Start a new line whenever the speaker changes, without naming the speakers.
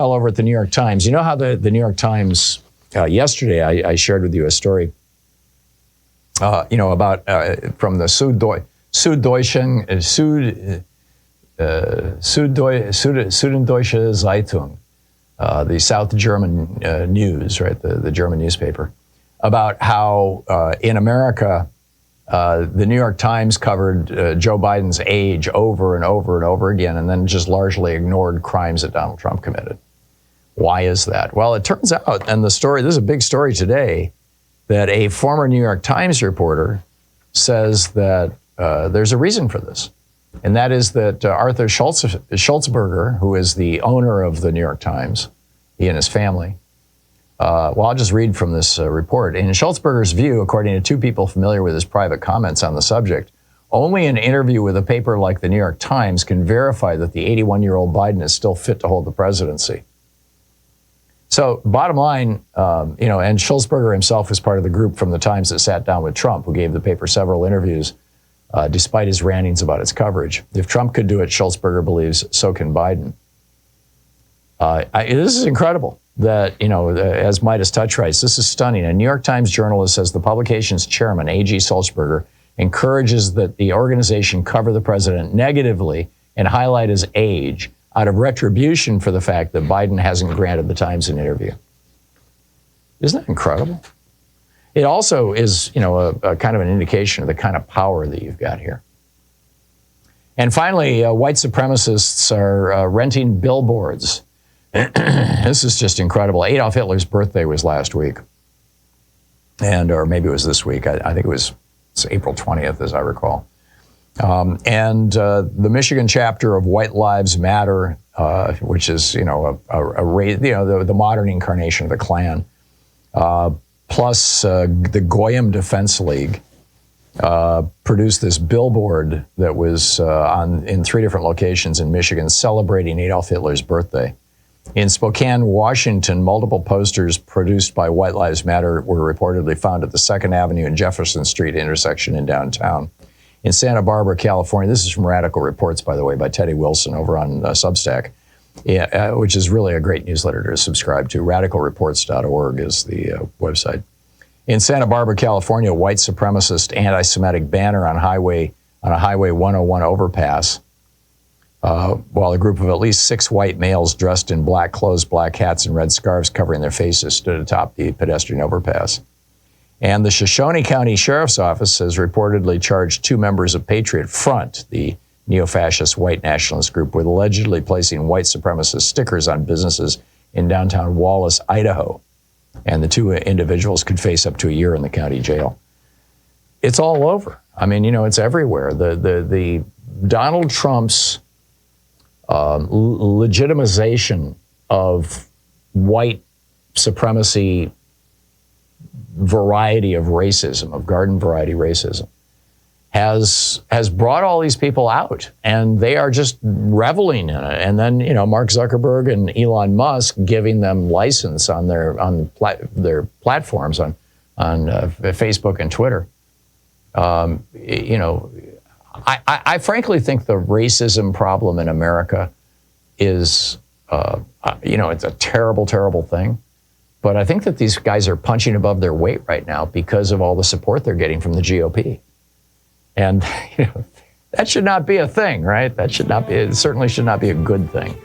All over at the New York Times. You know how the New York Times, yesterday I shared with you a story, about from the Süddeutsche Zeitung, the South German news, right, the German newspaper, about how in America, the New York Times covered Joe Biden's age over and over and over again, and then just largely ignored crimes that Donald Trump committed. Why is that? Well, it turns out, and this is a big story today, that a former New York Times reporter says that there's a reason for this. And that is that Arthur Schultzberger, who is the owner of the New York Times, he and his family, I'll just read from this report. In Schultzberger's view, according to two people familiar with his private comments on the subject, only an interview with a paper like the New York Times can verify that the 81-year-old Biden is still fit to hold the presidency. So bottom line, and Schultzberger himself was part of the group from the Times that sat down with Trump, who gave the paper several interviews, despite his rantings about its coverage. If Trump could do it, Schultzberger believes, so can Biden. This is incredible that, as Midas Touch writes, this is stunning. A New York Times journalist says the publication's chairman, A.G. Schultzberger, encourages that the organization cover the president negatively and highlight his age out of retribution for the fact that Biden hasn't granted the Times an interview. Isn't that incredible? It also is, a kind of an indication of the kind of power that you've got here. And finally, white supremacists are renting billboards. This is just incredible. Adolf Hitler's birthday was last week. Or maybe it was this week. I think it's April 20th, as I recall. The Michigan chapter of White Lives Matter, which is, the modern incarnation of the Klan, plus the Goyim Defense League, produced this billboard that was in 3 different locations in Michigan celebrating Adolf Hitler's birthday. In Spokane, Washington, multiple posters produced by White Lives Matter were reportedly found at the 2nd Avenue and Jefferson Street intersection in downtown. In Santa Barbara, California, this is from Radical Reports, by the way, by Teddy Wilson over on Substack, which is really a great newsletter to subscribe to. RadicalReports.org is the website. In Santa Barbara, California, a white supremacist anti-Semitic banner on a Highway 101 overpass, while a group of at least 6 white males dressed in black clothes, black hats, and red scarves covering their faces stood atop the pedestrian overpass. And the Shoshone County Sheriff's Office has reportedly charged 2 members of Patriot Front, the neo-fascist white nationalist group, with allegedly placing white supremacist stickers on businesses in downtown Wallace, Idaho. And the 2 individuals could face up to a year in the county jail. It's all over. I mean, it's everywhere. The Donald Trump's legitimization of white supremacy variety of racism, of garden variety racism, has brought all these people out, and they are just reveling in it. And then, Mark Zuckerberg and Elon Musk giving them license on their platforms on Facebook and Twitter. I frankly think the racism problem in America is, it's a terrible, terrible thing. But I think that these guys are punching above their weight right now because of all the support they're getting from the GOP. And that should not be a thing, right? It certainly should not be a good thing.